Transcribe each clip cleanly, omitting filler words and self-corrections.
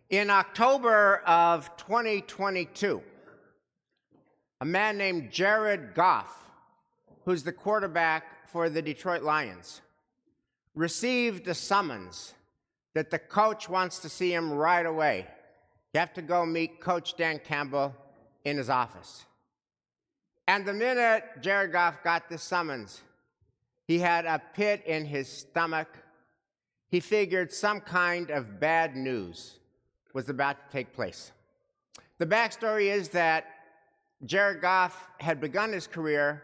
In October of 2022, a man named Jared Goff, who's the quarterback for the Detroit Lions, received a summons that the coach wants to see him right away. You have to go meet Coach Dan Campbell in his office. And the minute Jared Goff got this summons, he had a pit in his stomach. He figured some kind of bad news was about to take place. The backstory is that Jared Goff had begun his career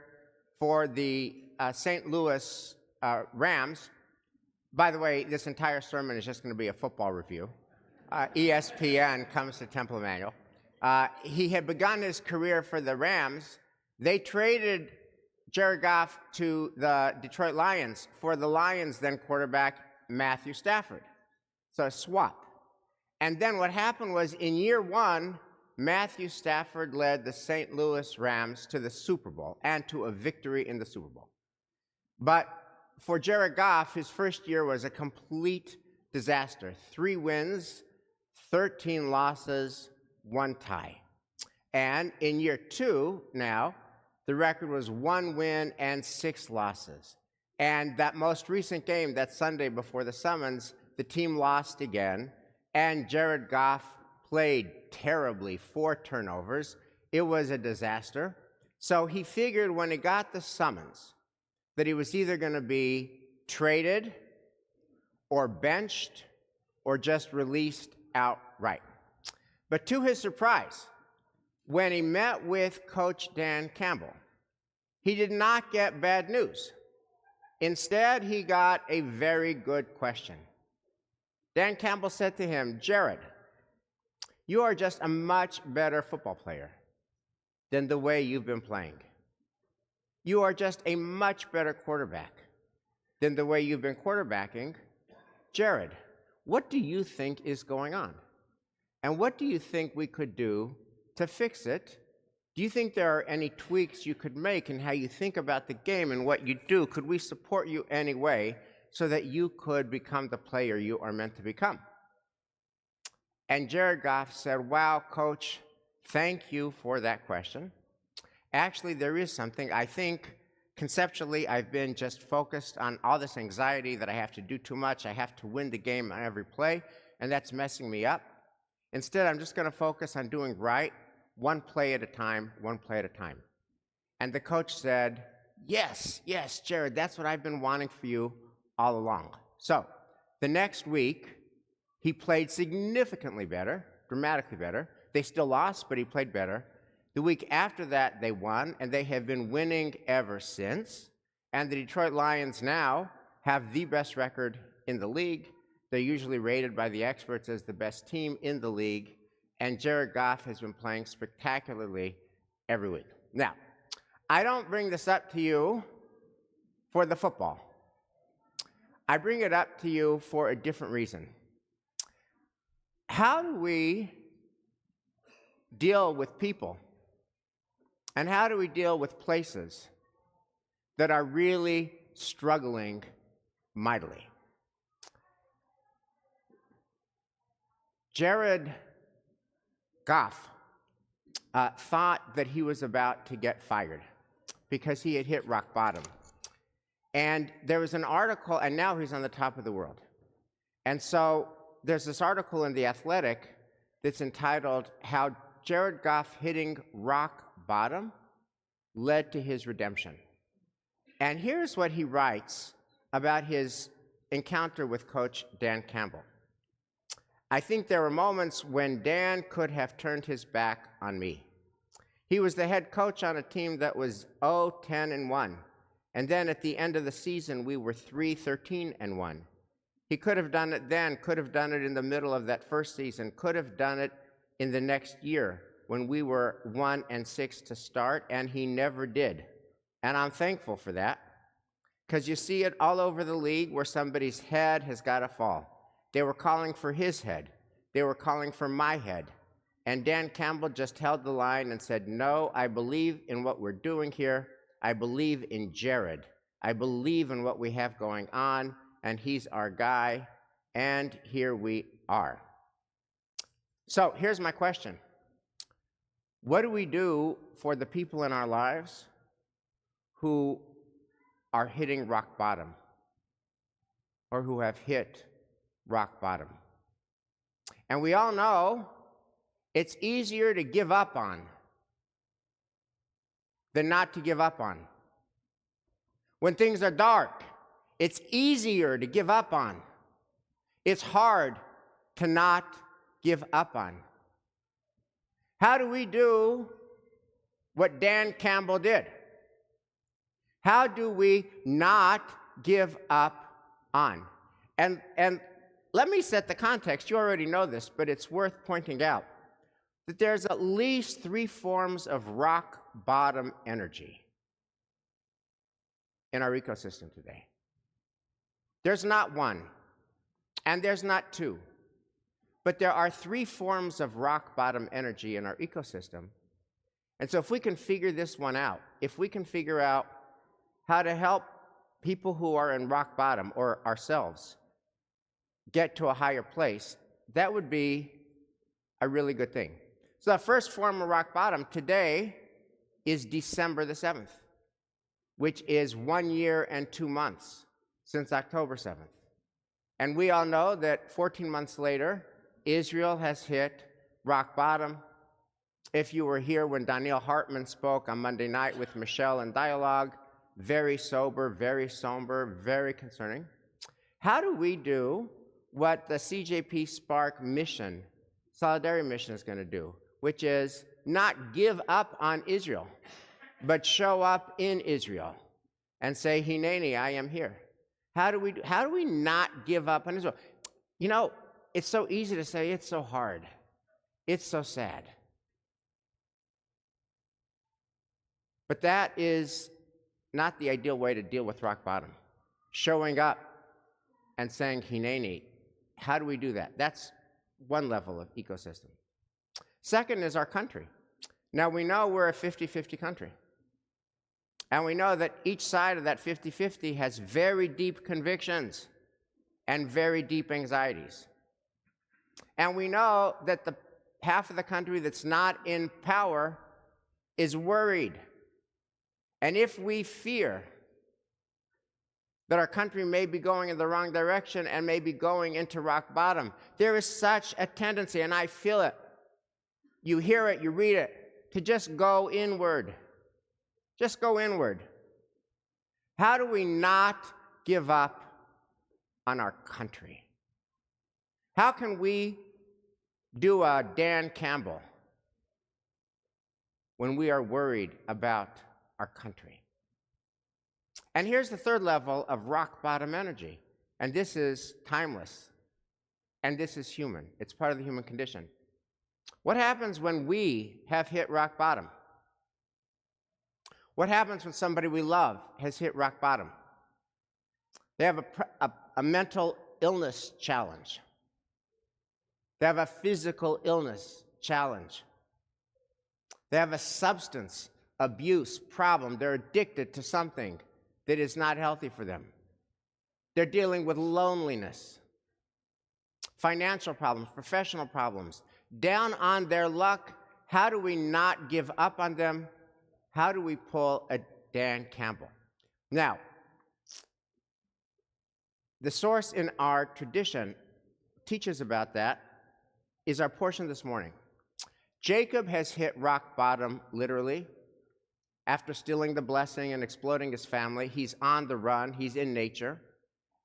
for the St. Louis Rams. By the way, this entire sermon is just going to be a football review. ESPN comes to Temple Emanuel. He had begun his career for the Rams. They traded Jared Goff to the Detroit Lions for the Lions' then quarterback, Matthew Stafford. So a swap. And then what happened was, in year one, Matthew Stafford led the St. Louis Rams to the Super Bowl and to a victory in the Super Bowl. But for Jared Goff, his first year was a complete disaster. 3 wins, 13 losses, 1 tie. And in year 2 now, the record was 1 win and 6 losses. And that most recent game, that Sunday before the summons, the team lost again, and Jared Goff played terribly, 4 turnovers. It was a disaster. So he figured when he got the summons that he was either going to be traded or benched or just released outright. But to his surprise, when he met with Coach Dan Campbell, he did not get bad news. Instead, he got a very good question. Dan Campbell said to him, "Jared, you are just a much better football player than the way you've been playing. You are just a much better quarterback than the way you've been quarterbacking. Jared, what do you think is going on? And what do you think we could do to fix it? Do you think there are any tweaks you could make in how you think about the game and what you do? Could we support you any way so that you could become the player you are meant to become?" And Jared Goff said, "Wow, Coach, thank you for that question. Actually, there is something. I think conceptually I've been just focused on all this anxiety that I have to do too much. I have to win the game on every play, and that's messing me up. Instead, I'm just going to focus on doing right, 1 play at a time, 1 play at a time." And the coach said, yes, Jared, that's what I've been wanting for you all along. So the next week, he played significantly better, dramatically better. They still lost, but he played better. The week after that, they won, and they have been winning ever since. And the Detroit Lions now have the best record in the league. They're usually rated by the experts as the best team in the league. And Jared Goff has been playing spectacularly every week. Now, I don't bring this up to you for the football. I bring it up to you for a different reason. How do we deal with people? And how do we deal with places that are really struggling mightily? Jared Goff thought that he was about to get fired because he had hit rock bottom. And there was an article, and now he's on the top of the world. And so there's this article in The Athletic that's entitled, "How Jared Goff Hitting Rock Bottom Led to His Redemption." And here's what he writes about his encounter with Coach Dan Campbell. "I think there were moments when Dan could have turned his back on me. He was the head coach on a team that was 0-10-1. And then at the end of the season, we were 3-13-1. He could have done it then, could have done it in the middle of that first season, could have done it in the next year when we were 1-6 to start, and he never did. And I'm thankful for that, because you see it all over the league where somebody's head has got to fall. They were calling for his head. They were calling for my head. And Dan Campbell just held the line and said, no, I believe in what we're doing here. I believe in Jared. I believe in what we have going on, and he's our guy, and here we are. So here's my question. What do we do for the people in our lives who are hitting rock bottom or who have hit rock bottom? And we all know it's easier to give up on than not to give up on. When things are dark, it's easier to give up on. It's hard to not give up on. How do we do what Dan Campbell did? How do we not give up on? And let me set the context. You already know this, but it's worth pointing out that there's at least 3 forms of rock bottom energy in our ecosystem today. There's not 1, and there's not 2, but there are 3 forms of rock bottom energy in our ecosystem. And so if we can figure this one out, if we can figure out how to help people who are in rock bottom or ourselves get to a higher place, that would be a really good thing. So the first form of rock bottom today is December the 7th, which is 1 year and 2 months since October 7th. And we all know that 14 months later, Israel has hit rock bottom. If you were here when Daniel Hartman spoke on Monday night with Michelle in dialogue, very sober, very somber, very concerning. How do we do what the CJP Spark mission, Solidarity mission, is going to do, which is not give up on Israel, but show up in Israel and say, Hineni, I am here. How do we not give up on Israel? You know, it's so easy to say, it's so hard. It's so sad. But that is not the ideal way to deal with rock bottom. Showing up and saying, Hineni, how do we do that? That's one level of ecosystem. Second is our country. Now, we know we're a 50-50 country. And we know that each side of that 50-50 has very deep convictions and very deep anxieties. And we know that the half of the country that's not in power is worried. And if we fear that our country may be going in the wrong direction and may be going into rock bottom, there is such a tendency, and I feel it, you hear it, you read it, to just go inward. Just go inward. How do we not give up on our country? How can we do a Dan Campbell when we are worried about our country? And here's the third level of rock bottom energy. And this is timeless. And this is human. It's part of the human condition. What happens when we have hit rock bottom? What happens when somebody we love has hit rock bottom? They have a mental illness challenge. They have a physical illness challenge. They have a substance abuse problem. They're addicted to something that is not healthy for them. They're dealing with loneliness, financial problems, professional problems, down on their luck. How do we not give up on them? How do we pull a Dan Campbell? Now, the source in our tradition teaches about that is our portion this morning. Jacob has hit rock bottom, literally. After stealing the blessing and exploding his family, he's on the run, he's in nature.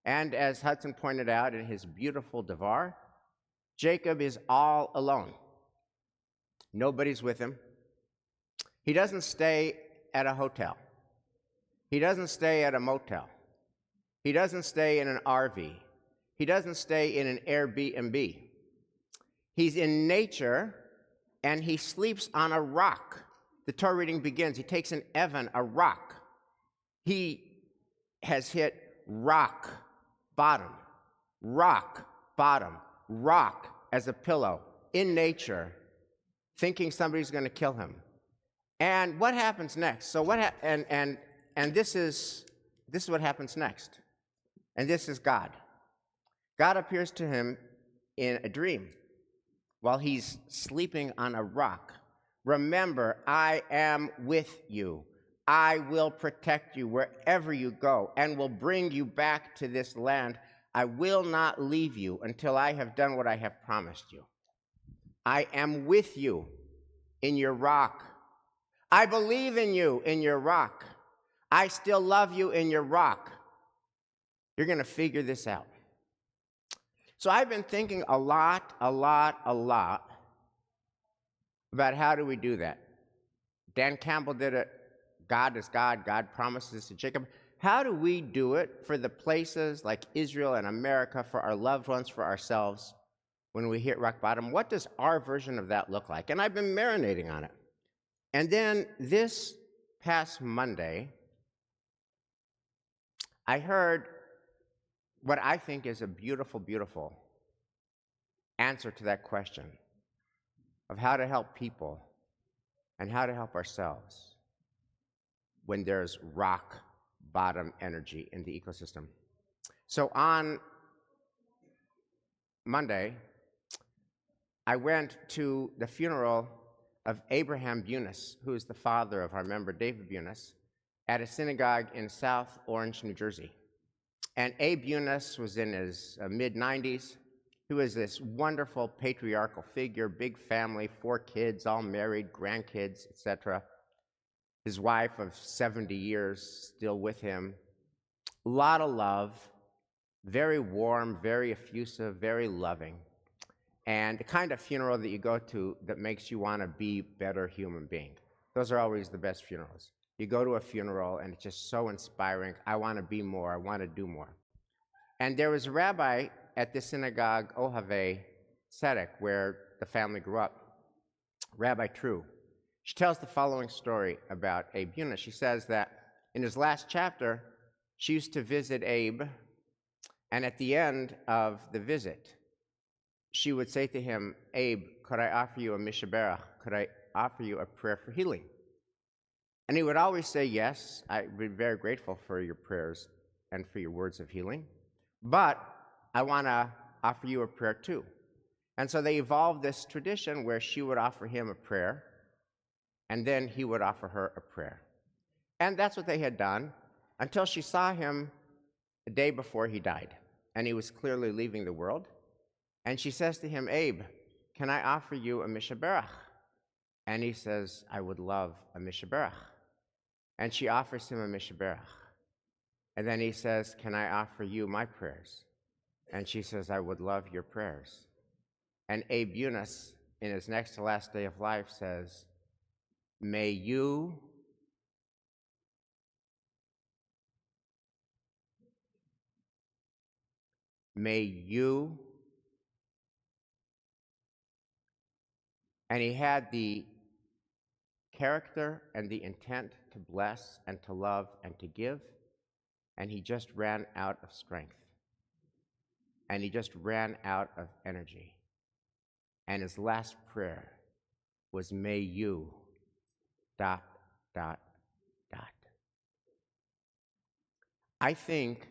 And as Hudson pointed out in his beautiful Devar, Jacob is all alone. Nobody's with him. He doesn't stay at a hotel. He doesn't stay at a motel. He doesn't stay in an RV. He doesn't stay in an Airbnb. He's in nature, and he sleeps on a rock. The Torah reading begins. He takes an Evan, a rock. He has hit rock bottom, rock as a pillow in nature, thinking somebody's going to kill him. And what happens next? So and this is what happens next. And this is God. God appears to him in a dream while he's sleeping on a rock, remember, I am with you. I will protect you wherever you go and will bring you back to this land. I will not leave you until I have done what I have promised you. I am with you in your rock. I believe in you in your rock. I still love you in your rock. You're going to figure this out. So I've been thinking a lot about how do we do that. Dan Campbell did it. God is God. God promises to Jacob. How do we do it for the places like Israel and America, for our loved ones, for ourselves, when we hit rock bottom? What does our version of that look like? And I've been marinating on it. And then this past Monday, I heard what I think is a beautiful, beautiful answer to that question of how to help people and how to help ourselves when there's rock bottom energy in the ecosystem. So on Monday, I went to the funeral of Abraham Bunis, who is the father of our member David Bunis, at a synagogue in South Orange, New Jersey. And Abe Bunis was in his mid-90s. He was this wonderful patriarchal figure, big family, 4 kids, all married, grandkids, etc. His wife of 70 years still with him. A lot of love, very warm, very effusive, very loving. And the kind of funeral that you go to that makes you want to be a better human being. Those are always the best funerals. You go to a funeral and it's just so inspiring. I want to be more. I want to do more. And there was a rabbi at the synagogue, Ohave Tzedek, where the family grew up, Rabbi True. She tells the following story about Abe Bunis. She says that in his last chapter, she used to visit Abe, and at the end of the visit, she would say to him, Abe, could I offer you a mishaberach? Could I offer you a prayer for healing? And he would always say, yes, I'd be very grateful for your prayers and for your words of healing, but I want to offer you a prayer too. And so they evolved this tradition where she would offer him a prayer, and then he would offer her a prayer. And that's what they had done until she saw him the day before he died, and he was clearly leaving the world. And she says to him, Abe, can I offer you a mishaberach? And he says, I would love a mishaberach. And she offers him a mishaberach. And then he says, can I offer you my prayers? And she says, I would love your prayers. And Abe Bunis, in his next to last day of life, says, may you and he had the character and the intent to bless and to love and to give, and he just ran out of strength. And he just ran out of energy. And his last prayer was, may you, ... I think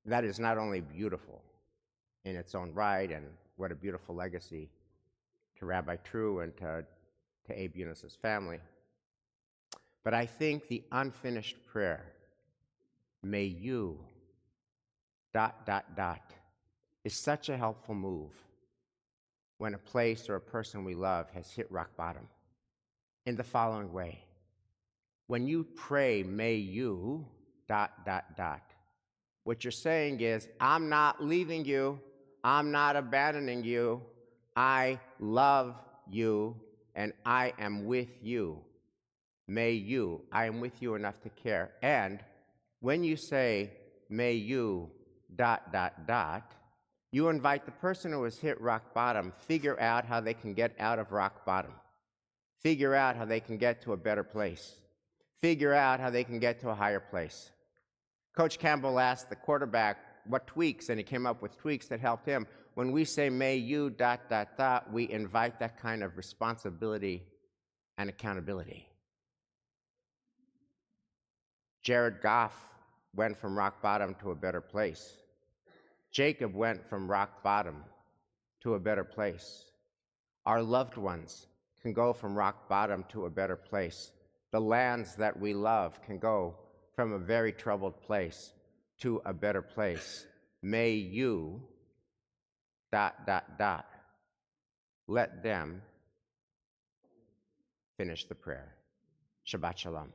that is not only beautiful in its own right, and what a beautiful legacy to Rabbi True and to Abe Bunis' family, but I think the unfinished prayer, may you, ... is such a helpful move when a place or a person we love has hit rock bottom in the following way. When you pray, may you, ... what you're saying is, I'm not leaving you, I'm not abandoning you, I love you, and I am with you. May you, I am with you enough to care. And when you say, may you, ... you invite the person who has hit rock bottom, figure out how they can get out of rock bottom. Figure out how they can get to a better place. Figure out how they can get to a higher place. Coach Campbell asked the quarterback what tweaks, and he came up with tweaks that helped him. When we say, may you, ... we invite that kind of responsibility and accountability. Jared Goff went from rock bottom to a better place. Jacob went from rock bottom to a better place. Our loved ones can go from rock bottom to a better place. The lands that we love can go from a very troubled place to a better place. May you, ... let them finish the prayer. Shabbat Shalom.